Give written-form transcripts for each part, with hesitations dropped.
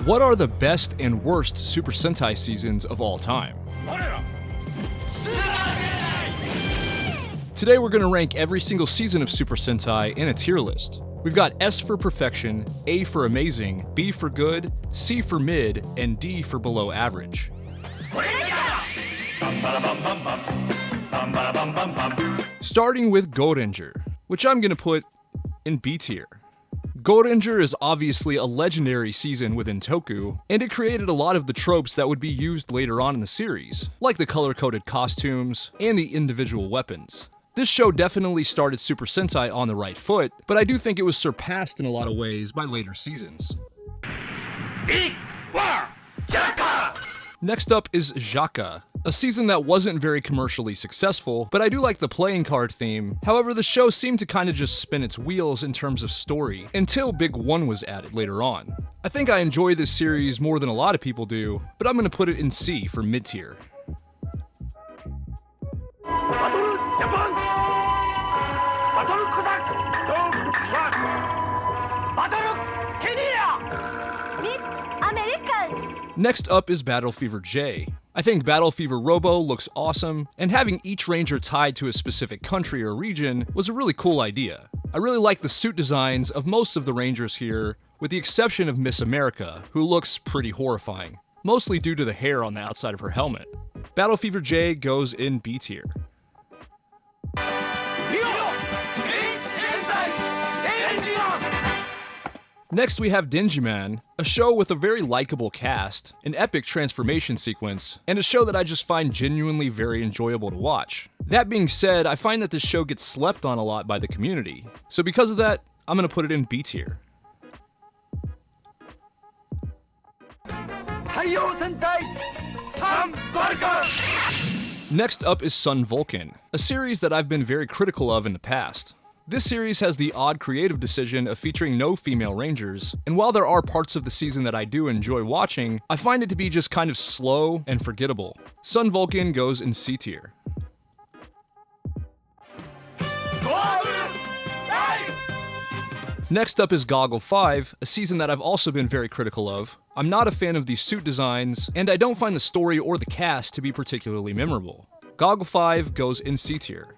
What are the best and worst Super Sentai seasons of all time? Today we're going to rank every single season of Super Sentai in a tier list. We've got S for perfection, A for amazing, B for good, C for mid, and D for below average. Starting with Gorenger, which I'm going to put in B tier. Gorenger is obviously a legendary season within Toku, and it created a lot of the tropes that would be used later on in the series, like the color-coded costumes and the individual weapons. This show definitely started Super Sentai on the right foot, but I do think it was surpassed in a lot of ways by later seasons. Next up is Jaka, a season that wasn't very commercially successful, but I do like the playing card theme. However, the show seemed to kind of just spin its wheels in terms of story, until Big One was added later on. I think I enjoy this series more than a lot of people do, but I'm going to put it in C for mid-tier. Next up is Battle Fever J. I think Battle Fever Robo looks awesome, and having each ranger tied to a specific country or region was a really cool idea. I really like the suit designs of most of the rangers here, with the exception of Miss America, who looks pretty horrifying, mostly due to the hair on the outside of her helmet. Battle Fever J goes in B tier. Next we have Denjiman, a show with a very likable cast, an epic transformation sequence, and a show that I just find genuinely very enjoyable to watch. That being said, I find that this show gets slept on a lot by the community, so because of that, I'm gonna put it in B tier. Next up is Sun Vulcan, a series that I've been very critical of in the past. This series has the odd creative decision of featuring no female rangers, and while there are parts of the season that I do enjoy watching, I find it to be just kind of slow and forgettable. Sun Vulcan goes in C tier. Next up is Goggle 5, a season that I've also been very critical of. I'm not a fan of these suit designs, and I don't find the story or the cast to be particularly memorable. Goggle 5 goes in C tier.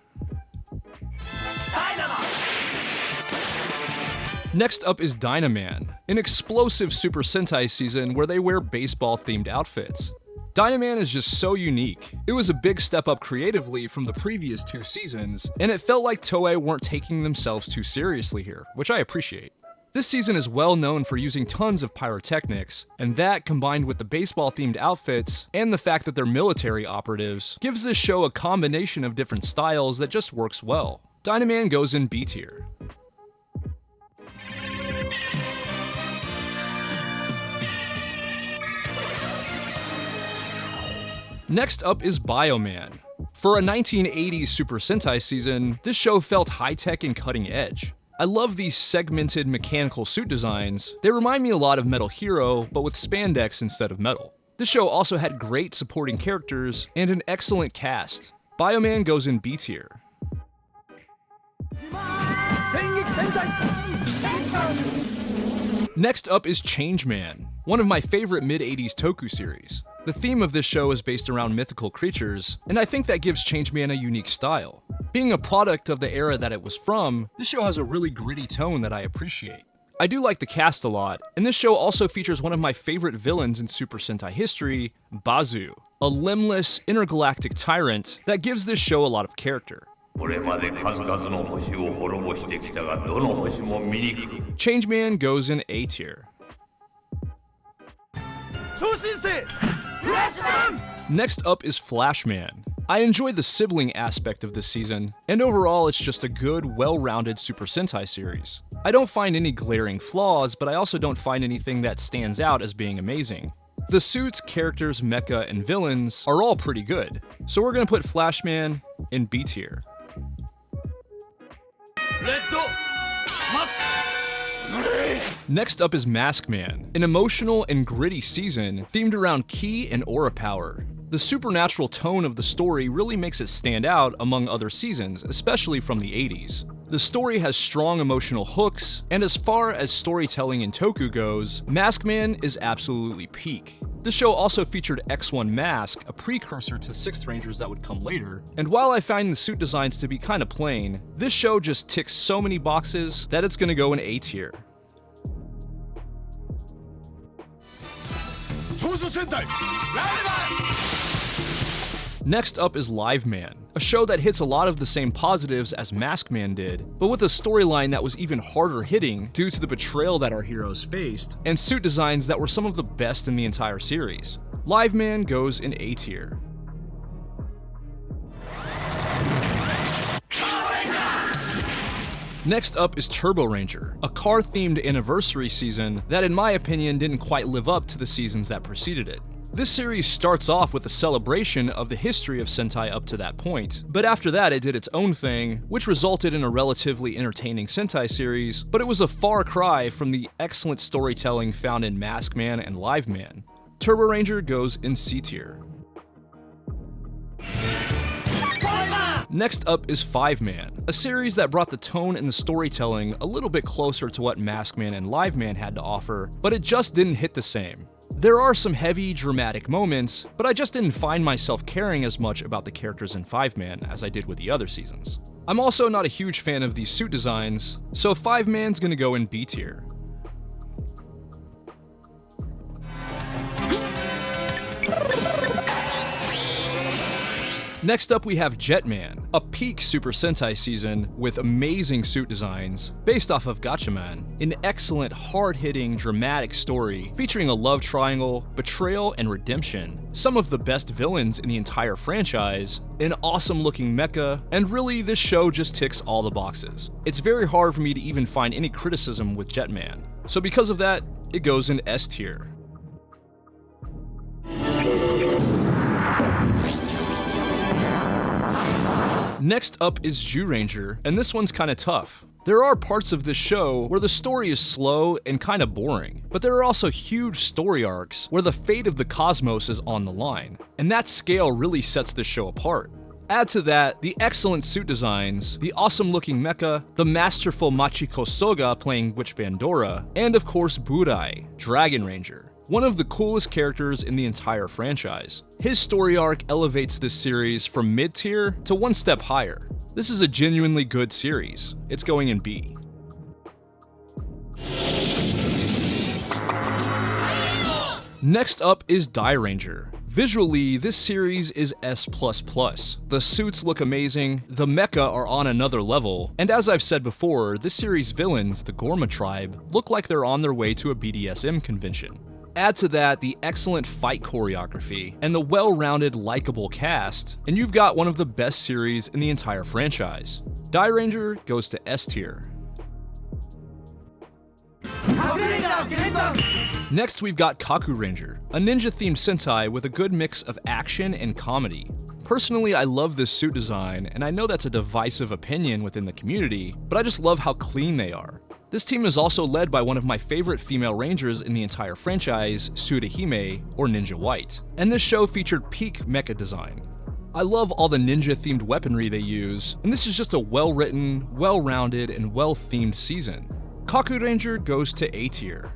Next up is Dynaman, an explosive Super Sentai season where they wear baseball-themed outfits. Dynaman is just so unique. It was a big step up creatively from the previous two seasons, and it felt like Toei weren't taking themselves too seriously here, which I appreciate. This season is well known for using tons of pyrotechnics, and that, combined with the baseball-themed outfits and the fact that they're military operatives, gives this show a combination of different styles that just works well. Dynaman goes in B tier. Next up is Bioman. For a 1980s Super Sentai season, this show felt high-tech and cutting edge. I love these segmented mechanical suit designs. They remind me a lot of Metal Hero, but with spandex instead of metal. This show also had great supporting characters and an excellent cast. Bioman goes in B tier. Next up is Changeman, one of my favorite mid-80s Toku series. The theme of this show is based around mythical creatures, and I think that gives Changeman a unique style. Being a product of the era that it was from, this show has a really gritty tone that I appreciate. I do like the cast a lot, and this show also features one of my favorite villains in Super Sentai history, Bazu, a limbless, intergalactic tyrant that gives this show a lot of character. Changeman goes in A tier. Next up is Flashman. I enjoy the sibling aspect of this season, and overall it's just a good, well-rounded Super Sentai series. I don't find any glaring flaws, but I also don't find anything that stands out as being amazing. The suits, characters, mecha, and villains are all pretty good, so we're gonna put Flashman in B tier. Next up is Maskman, an emotional and gritty season themed around ki and aura power. The supernatural tone of the story really makes it stand out among other seasons, especially from the 80s. The story has strong emotional hooks, and as far as storytelling in Toku goes, Masked Man is absolutely peak. This show also featured X1 Mask, a precursor to 6th Rangers that would come later, and while I find the suit designs to be kinda plain, this show just ticks so many boxes that it's gonna go in A tier. Next up is Live Man, a show that hits a lot of the same positives as Masked Man did, but with a storyline that was even harder hitting due to the betrayal that our heroes faced, and suit designs that were some of the best in the entire series. Live Man goes in A tier. Next up is Turbo Ranger, a car-themed anniversary season that in my opinion didn't quite live up to the seasons that preceded it. This series starts off with a celebration of the history of Sentai up to that point, but after that it did its own thing, which resulted in a relatively entertaining Sentai series, but it was a far cry from the excellent storytelling found in Masked Man and Live Man. Turbo Ranger goes in C tier. Next up is 5-Man, a series that brought the tone and the storytelling a little bit closer to what Masked Man and Live Man had to offer, but it just didn't hit the same. There are some heavy, dramatic moments, but I just didn't find myself caring as much about the characters in 5-Man as I did with the other seasons. I'm also not a huge fan of these suit designs, so 5-Man's gonna go in B tier. Next up we have Jetman, a peak Super Sentai season with amazing suit designs based off of Gatchaman, an excellent hard-hitting dramatic story featuring a love triangle, betrayal and redemption, some of the best villains in the entire franchise, an awesome looking mecha, and really this show just ticks all the boxes. It's very hard for me to even find any criticism with Jetman, so because of that, it goes in S tier. Next up is Gorenger, and this one's kinda tough. There are parts of this show where the story is slow and kinda boring, but there are also huge story arcs where the fate of the cosmos is on the line, and that scale really sets this show apart. Add to that the excellent suit designs, the awesome looking mecha, the masterful Machiko Soga playing Witch Bandora, and of course Burai, Dragon Ranger, one of the coolest characters in the entire franchise. His story arc elevates this series from mid-tier to one step higher. This is a genuinely good series. It's going in B. Next up is Ranger. Visually, this series is S++. The suits look amazing, the mecha are on another level, and as I've said before, this series' villains, the Gorma tribe, look like they're on their way to a BDSM convention. Add to that the excellent fight choreography and the well-rounded, likable cast, and you've got one of the best series in the entire franchise. Ranger goes to S tier. Next we've got Kaku Ranger, a ninja-themed Sentai with a good mix of action and comedy. Personally, I love this suit design, and I know that's a divisive opinion within the community, but I just love how clean they are. This team is also led by one of my favorite female rangers in the entire franchise, Tsurahime, or Ninja White, and this show featured peak mecha design. I love all the ninja-themed weaponry they use, and this is just a well-written, well-rounded, and well-themed season. Kaku Ranger goes to A tier.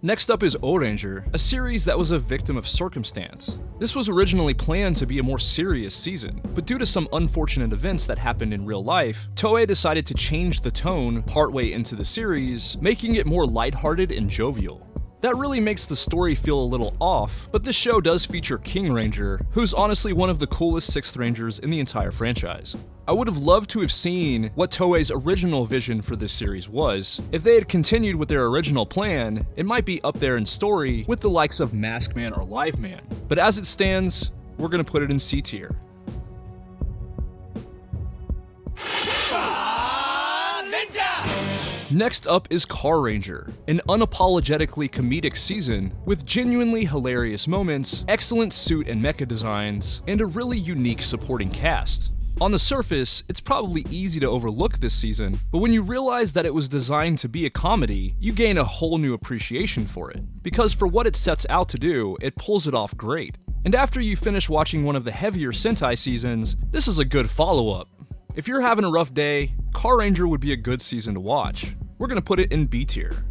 Next up is Gorenger, a series that was a victim of circumstance. This was originally planned to be a more serious season, but due to some unfortunate events that happened in real life, Toei decided to change the tone partway into the series, making it more lighthearted and jovial. That really makes the story feel a little off, but this show does feature King Ranger, who's honestly one of the coolest 6th Rangers in the entire franchise. I would have loved to have seen what Toei's original vision for this series was. If they had continued with their original plan, it might be up there in story with the likes of Masked Man or Live Man. But as it stands, we're gonna put it in C tier. Next up is Car Ranger, an unapologetically comedic season with genuinely hilarious moments, excellent suit and mecha designs, and a really unique supporting cast. On the surface, it's probably easy to overlook this season, but when you realize that it was designed to be a comedy, you gain a whole new appreciation for it. Because for what it sets out to do, it pulls it off great. And after you finish watching one of the heavier Sentai seasons, this is a good follow-up. If you're having a rough day, Gorenger would be a good season to watch. We're gonna put it in B tier.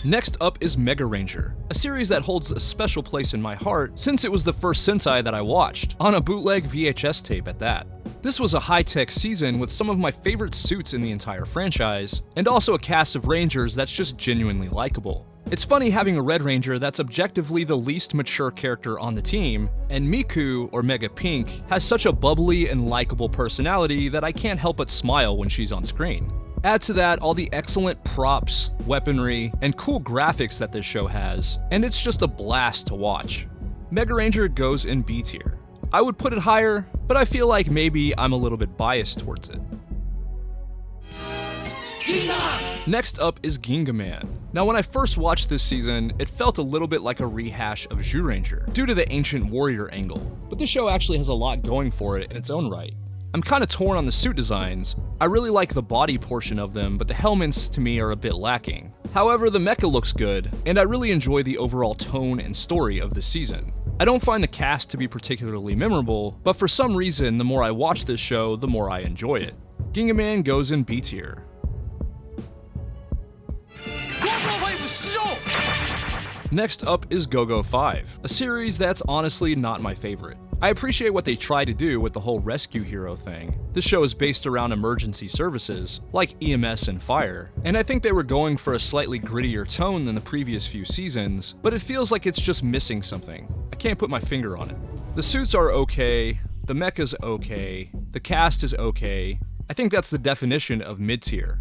Next up is Mega Ranger, a series that holds a special place in my heart since it was the first Sentai that I watched, on a bootleg VHS tape at that. This was a high-tech season with some of my favorite suits in the entire franchise, and also a cast of Rangers that's just genuinely likable. It's funny having a Red Ranger that's objectively the least mature character on the team, and Miku, or Mega Pink, has such a bubbly and likable personality that I can't help but smile when she's on screen. Add to that all the excellent props, weaponry, and cool graphics that this show has, and it's just a blast to watch. Mega Ranger goes in B tier. I would put it higher, but I feel like maybe I'm a little bit biased towards it. Next up is Ginga Man. Now when I first watched this season, it felt a little bit like a rehash of Gorenger due to the ancient warrior angle, but this show actually has a lot going for it in its own right. I'm kinda torn on the suit designs. I really like the body portion of them, but the helmets to me are a bit lacking. However, the mecha looks good, and I really enjoy the overall tone and story of this season. I don't find the cast to be particularly memorable, but for some reason, the more I watch this show, the more I enjoy it. Ginga Man goes in B tier. Next up is Go-Go 5, a series that's honestly not my favorite. I appreciate what they try to do with the whole rescue hero thing. This show is based around emergency services, like EMS and fire, and I think they were going for a slightly grittier tone than the previous few seasons, but it feels like it's just missing something. I can't put my finger on it. The suits are okay, the mecha's okay, the cast is okay. I think that's the definition of mid-tier.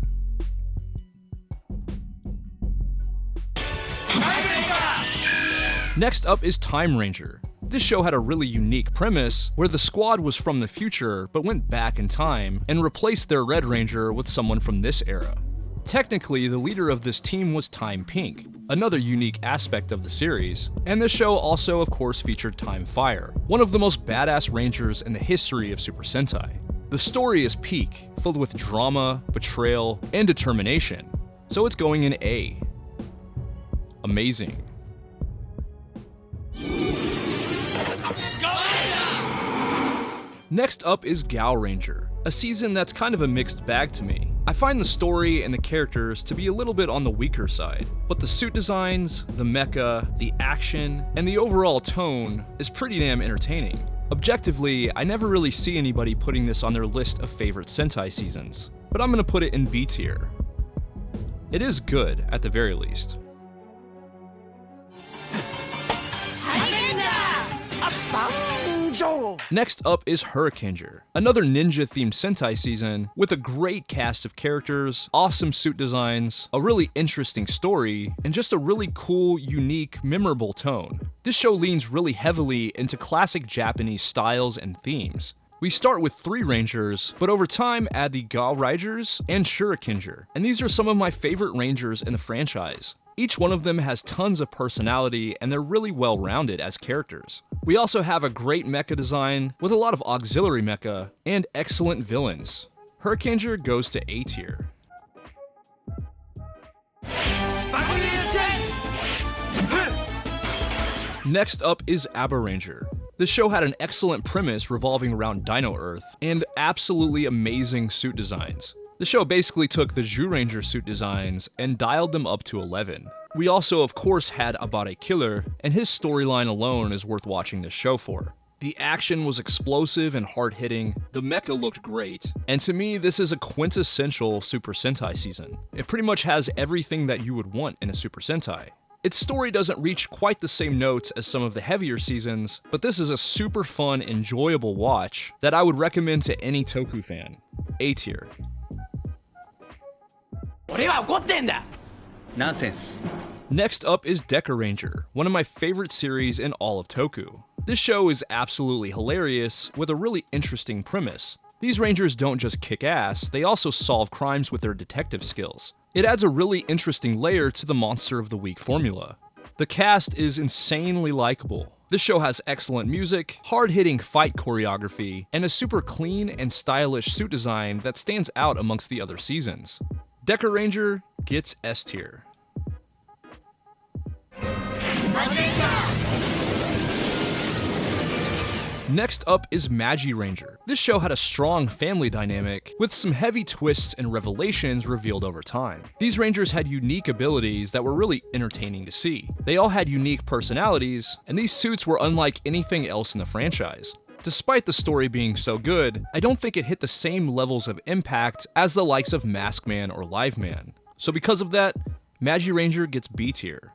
Next up is Time Ranger. This show had a really unique premise where the squad was from the future but went back in time and replaced their Red Ranger with someone from this era. Technically, the leader of this team was Time Pink, another unique aspect of the series, and this show also of course featured Time Fire, one of the most badass Rangers in the history of Super Sentai. The story is peak, filled with drama, betrayal, and determination, so it's going in A. Amazing. Next up is Gorenger, a season that's kind of a mixed bag to me. I find the story and the characters to be a little bit on the weaker side, but the suit designs, the mecha, the action, and the overall tone is pretty damn entertaining. Objectively, I never really see anybody putting this on their list of favorite Sentai seasons, but I'm gonna put it in B tier. It is good, at the very least. Next up is Gorenger, another ninja-themed Sentai season with a great cast of characters, awesome suit designs, a really interesting story, and just a really cool, unique, memorable tone. This show leans really heavily into classic Japanese styles and themes. We start with 3 Rangers, but over time add the Gorenger and Gorenger, and these are some of my favorite Rangers in the franchise. Each one of them has tons of personality and they're really well rounded as characters. We also have a great mecha design with a lot of auxiliary mecha and excellent villains. Gorenger goes to A tier. Next up is Ranger. This show had an excellent premise revolving around Dino Earth and absolutely amazing suit designs. The show basically took the Gorenger suit designs and dialed them up to 11. We also of course had Abare Killer, and his storyline alone is worth watching this show for. The action was explosive and hard-hitting, the mecha looked great, and to me this is a quintessential Super Sentai season. It pretty much has everything that you would want in a Super Sentai. Its story doesn't reach quite the same notes as some of the heavier seasons, but this is a super fun, enjoyable watch that I would recommend to any Toku fan. A tier. Nonsense. Next up is Gorenger, one of my favorite series in all of Toku. This show is absolutely hilarious with a really interesting premise. These Rangers don't just kick ass, they also solve crimes with their detective skills. It adds a really interesting layer to the Monster of the Week formula. The cast is insanely likable. This show has excellent music, hard-hitting fight choreography, and a super clean and stylish suit design that stands out amongst the other seasons. Gorenger gets S tier. Next up is Magi Ranger. This show had a strong family dynamic, with some heavy twists and revelations revealed over time. These Rangers had unique abilities that were really entertaining to see. They all had unique personalities, and these suits were unlike anything else in the franchise. Despite the story being so good, I don't think it hit the same levels of impact as the likes of Mask Man or Live Man. So because of that, Magi Ranger gets B tier.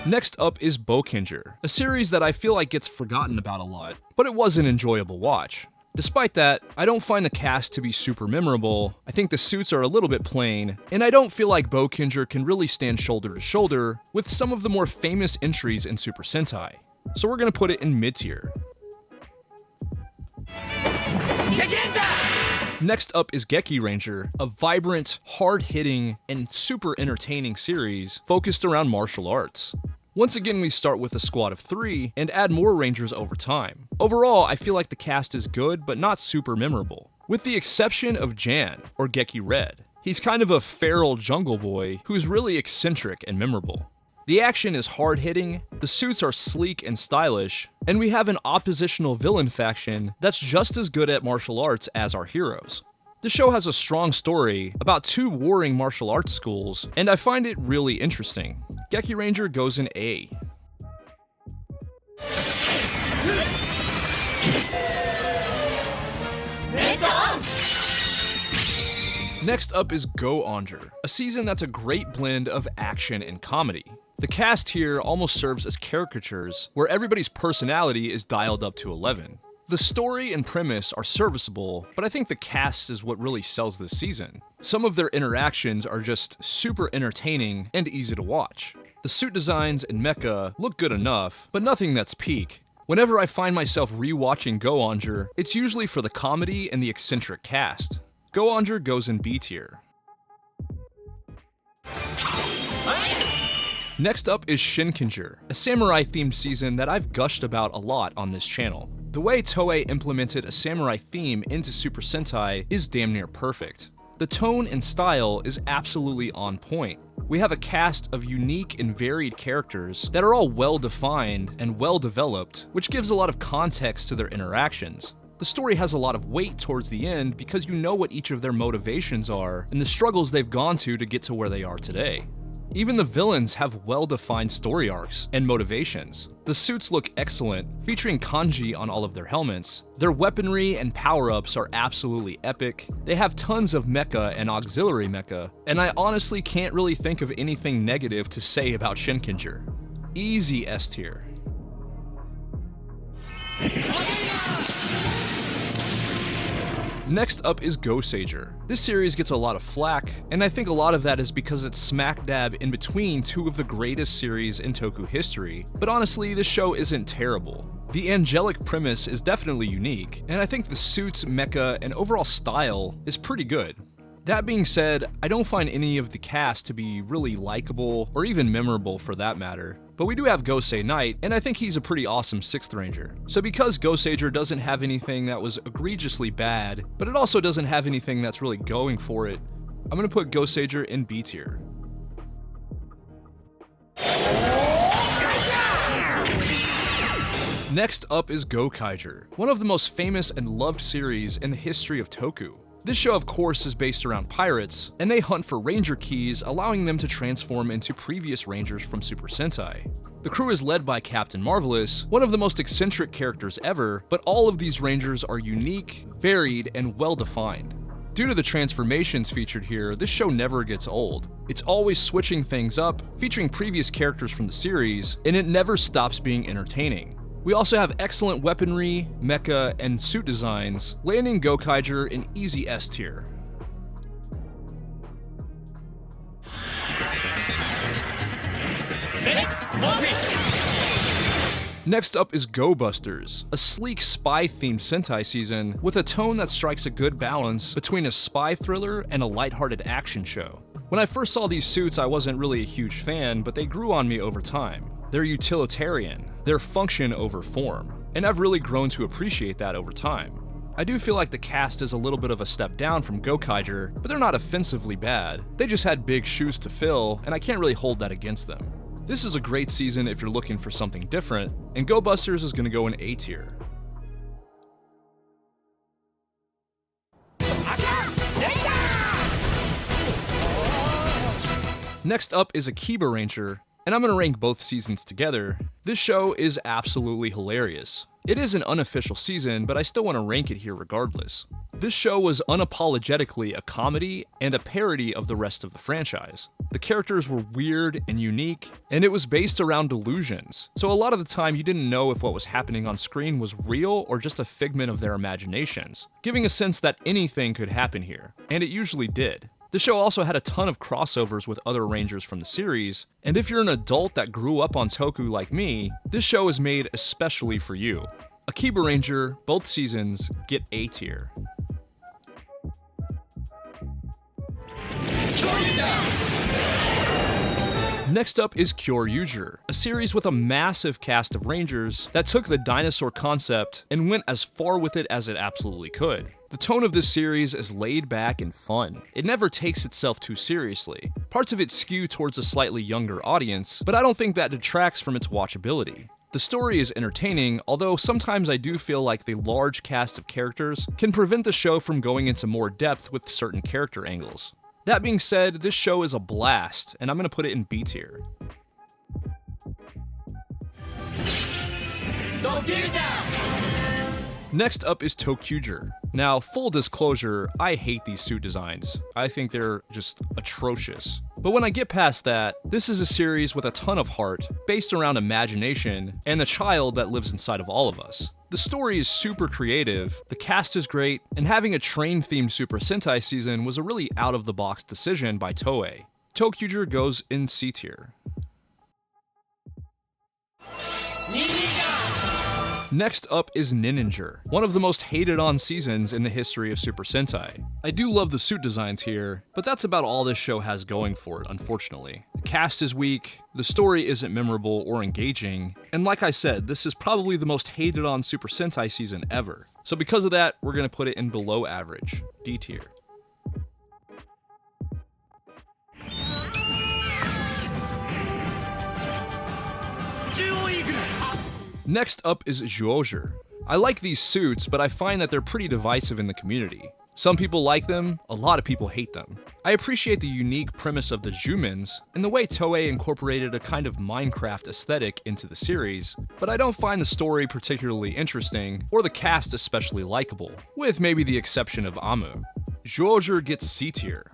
Next up is Gorenger, a series that I feel like gets forgotten about a lot, but it was an enjoyable watch. Despite that, I don't find the cast to be super memorable, I think the suits are a little bit plain, and I don't feel like Gorenger can really stand shoulder to shoulder with some of the more famous entries in Super Sentai. So we're gonna put it in mid tier. Next up is Gorenger, a vibrant, hard-hitting, and super entertaining series focused around martial arts. Once again, we start with a squad of 3 and add more Rangers over time. Overall, I feel like the cast is good, but not super memorable. With the exception of Jan, or Geki Red. He's kind of a feral jungle boy who's really eccentric and memorable. The action is hard-hitting, the suits are sleek and stylish, and we have an oppositional villain faction that's just as good at martial arts as our heroes. The show has a strong story about 2 warring martial arts schools, and I find it really interesting. Gorenger goes in A. Next up is Gozyuger, a season that's a great blend of action and comedy. The cast here almost serves as caricatures, where everybody's personality is dialed up to 11. The story and premise are serviceable, but I think the cast is what really sells this season. Some of their interactions are just super entertaining and easy to watch. The suit designs and mecha look good enough, but nothing that's peak. Whenever I find myself rewatching Gozyuger, it's usually for the comedy and the eccentric cast. Gozyuger goes in B tier. Next up is Shinkenger, a samurai-themed season that I've gushed about a lot on this channel. The way Toei implemented a samurai theme into Super Sentai is damn near perfect. The tone and style is absolutely on point. We have a cast of unique and varied characters that are all well-defined and well-developed, which gives a lot of context to their interactions. The story has a lot of weight towards the end because you know what each of their motivations are and the struggles they've gone to get to where they are today. Even the villains have well-defined story arcs and motivations. The suits look excellent, featuring kanji on all of their helmets. Their weaponry and power-ups are absolutely epic. They have tons of mecha and auxiliary mecha, and I honestly can't really think of anything negative to say about Shinkenger. Easy S tier. Next up is Gozyuger. This series gets a lot of flack, and I think a lot of that is because it's smack dab in between 2 of the greatest series in Toku history, but honestly, this show isn't terrible. The angelic premise is definitely unique, and I think the suits, mecha, and overall style is pretty good. That being said, I don't find any of the cast to be really likable, or even memorable for that matter. But we do have Gosei Knight, and I think he's a pretty awesome 6th Ranger. So because Gozyuger doesn't have anything that was egregiously bad, but it also doesn't have anything that's really going for it, I'm gonna put Gozyuger in B tier. Next up is Gokyger, one of the most famous and loved series in the history of Toku. This show, of course, is based around pirates, and they hunt for Ranger keys, allowing them to transform into previous Rangers from Super Sentai. The crew is led by Captain Marvelous, one of the most eccentric characters ever, but all of these Rangers are unique, varied, and well-defined. Due to the transformations featured here, this show never gets old. It's always switching things up, featuring previous characters from the series, and it never stops being entertaining. We also have excellent weaponry, mecha, and suit designs, landing Gokyger in easy S tier. Next up is Go Busters, a sleek spy-themed Sentai season with a tone that strikes a good balance between a spy thriller and a lighthearted action show. When I first saw these suits, I wasn't really a huge fan, but they grew on me over time. They're utilitarian, they're function over form, and I've really grown to appreciate that over time. I do feel like the cast is a little bit of a step down from Gokyuger, but they're not offensively bad. They just had big shoes to fill, and I can't really hold that against them. This is a great season if you're looking for something different, and Go Busters is going to go in A tier. Next up is Akiba Ranger, and I'm going to rank both seasons together. This show is absolutely hilarious. It is an unofficial season, but I still want to rank it here regardless. This show was unapologetically a comedy and a parody of the rest of the franchise. The characters were weird and unique, and it was based around delusions, so a lot of the time you didn't know if what was happening on screen was real or just a figment of their imaginations, giving a sense that anything could happen here, and it usually did. The show also had a ton of crossovers with other Rangers from the series, and if you're an adult that grew up on Toku like me, this show is made especially for you. Akiba Ranger, both seasons, get A tier. Next up is Gozyuger, a series with a massive cast of Rangers that took the dinosaur concept and went as far with it as it absolutely could. The tone of this series is laid back and fun. It never takes itself too seriously. Parts of it skew towards a slightly younger audience, but I don't think that detracts from its watchability. The story is entertaining, although sometimes I do feel like the large cast of characters can prevent the show from going into more depth with certain character angles. That being said, this show is a blast, and I'm going to put it in B tier. Next up is Tokuger. Now, full disclosure, I hate these suit designs. I think they're just atrocious. But when I get past that, this is a series with a ton of heart, based around imagination, and the child that lives inside of all of us. The story is super creative, the cast is great, and having a train-themed Super Sentai season was a really out-of-the-box decision by Toei. Tokuger goes in C tier. Next up is Gorenger, one of the most hated on seasons in the history of Super Sentai. I do love the suit designs here, but that's about all this show has going for it, unfortunately. The cast is weak, the story isn't memorable or engaging, and like I said, this is probably the most hated on Super Sentai season ever. So because of that, we're gonna put it in below average, D tier. Next up is Gozyuger. I like these suits, but I find that they're pretty divisive in the community. Some people like them, a lot of people hate them. I appreciate the unique premise of the Jumens and the way Toei incorporated a kind of Minecraft aesthetic into the series, but I don't find the story particularly interesting or the cast especially likable, with maybe the exception of Amu. Gozyuger gets C tier.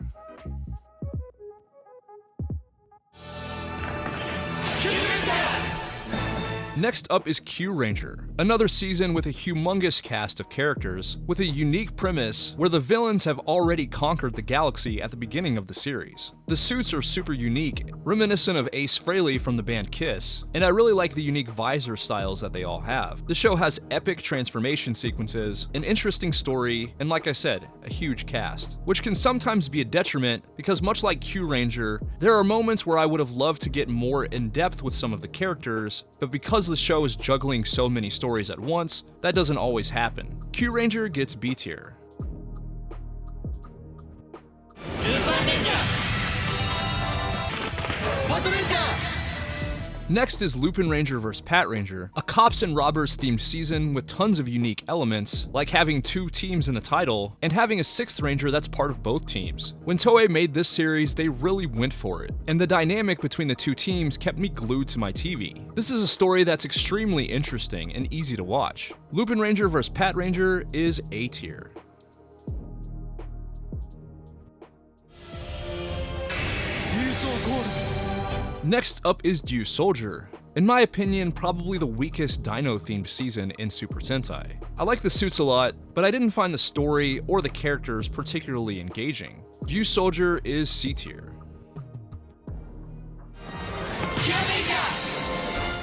Next up is Gorenger, another season with a humongous cast of characters, with a unique premise where the villains have already conquered the galaxy at the beginning of the series. The suits are super unique, reminiscent of Ace Frehley from the band Kiss, and I really like the unique visor styles that they all have. The show has epic transformation sequences, an interesting story, and like I said, a huge cast, which can sometimes be a detriment because much like Gorenger, there are moments where I would have loved to get more in depth with some of the characters, but because the show is juggling so many stories at once, that doesn't always happen. Gorenger gets B tier. Next is Lupin Ranger vs. Pat Ranger, a cops and robbers themed season with tons of unique elements, like having 2 teams in the title, and having a 6th ranger that's part of both teams. When Toei made this series, they really went for it, and the dynamic between the 2 teams kept me glued to my TV. This is a story that's extremely interesting and easy to watch. Lupin Ranger vs. Pat Ranger is A tier. Next up is Gozyuger. In my opinion, probably the weakest dino-themed season in Super Sentai. I like the suits a lot, but I didn't find the story or the characters particularly engaging. Gozyuger is C tier.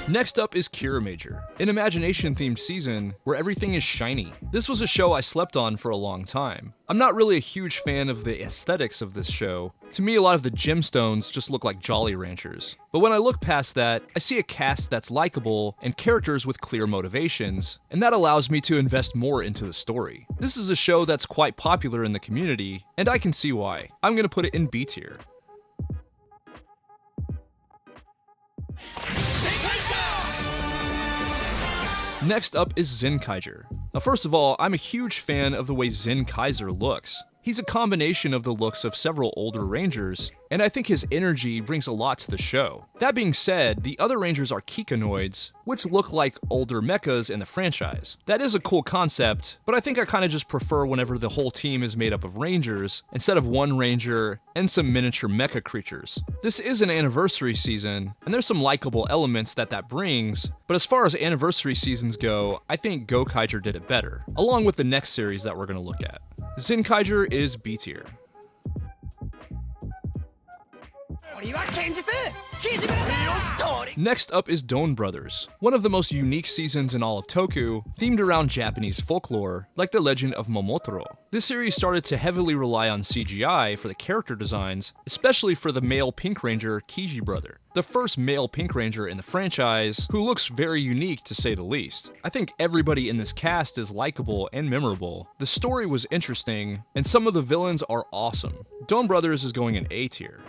Next up is Kira Major, an imagination-themed season where everything is shiny. This was a show I slept on for a long time. I'm not really a huge fan of the aesthetics of this show. To me, a lot of the gemstones just look like Jolly Ranchers. But when I look past that, I see a cast that's likable and characters with clear motivations, and that allows me to invest more into the story. This is a show that's quite popular in the community, and I can see why. I'm gonna put it in B tier. Next up is Zenkaiger. Now first of all, I'm a huge fan of the way Zenkaiser looks. He's a combination of the looks of several older Rangers, and I think his energy brings a lot to the show. That being said, the other Rangers are Kikanoids, which look like older mechas in the franchise. That is a cool concept, but I think I kinda just prefer whenever the whole team is made up of Rangers, instead of one Ranger and some miniature mecha creatures. This is an anniversary season, and there's some likable elements that brings, but as far as anniversary seasons go, I think Gokaiger did it better, along with the next series that we're gonna look at. Zenkaiger is B tier. Next up is Don Brothers, one of the most unique seasons in all of Toku, themed around Japanese folklore, like the legend of Momotaro. This series started to heavily rely on CGI for the character designs, especially for the male Pink Ranger, Kiji brother, the first male Pink Ranger in the franchise, who looks very unique to say the least. I think everybody in this cast is likable and memorable. The story was interesting, and some of the villains are awesome. Don Brothers is going in A tier.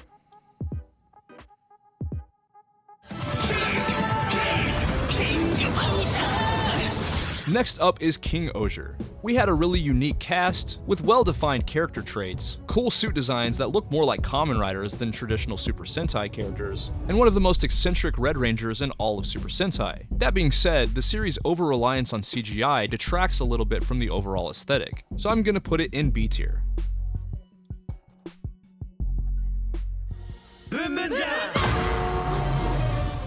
Next up is King Ozier. We had a really unique cast with well-defined character traits, cool suit designs that look more like Kamen Riders than traditional Super Sentai characters, and one of the most eccentric Red Rangers in all of Super Sentai. That being said, the series' over-reliance on CGI detracts a little bit from the overall aesthetic, so I'm gonna put it in B tier.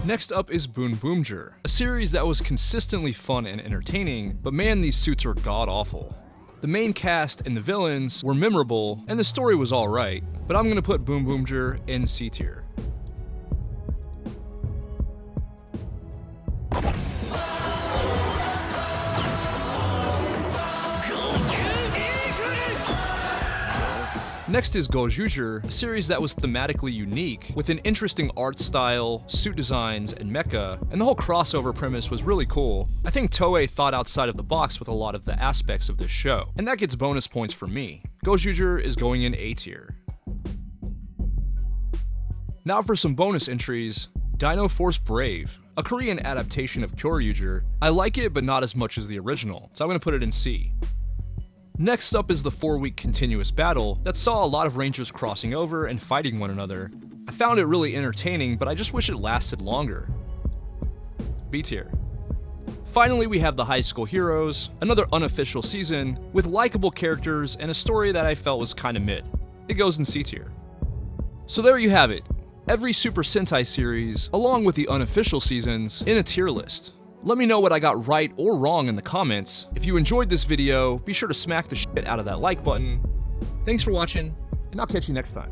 Next up is Boon Boomger, a series that was consistently fun and entertaining, but man, these suits are god-awful. The main cast and the villains were memorable, and the story was alright, but I'm gonna put Boon Boomger in C tier. Next is Gozyuger, a series that was thematically unique, with an interesting art style, suit designs, and mecha, and the whole crossover premise was really cool. I think Toei thought outside of the box with a lot of the aspects of this show, and that gets bonus points for me. Gozyuger is going in A tier. Now for some bonus entries, Dino Force Brave, a Korean adaptation of Goryuger. I like it, but not as much as the original, so I'm gonna put it in C. Next up is the 4-week continuous battle that saw a lot of Rangers crossing over and fighting one another. I found it really entertaining, but I just wish it lasted longer. B tier. Finally, we have the High School Heroes, another unofficial season with likable characters and a story that I felt was kinda mid. It goes in C tier. So there you have it. Every Super Sentai series, along with the unofficial seasons, in a tier list. Let me know what I got right or wrong in the comments. If you enjoyed this video, be sure to smack the shit out of that like button. Thanks for watching, and I'll catch you next time.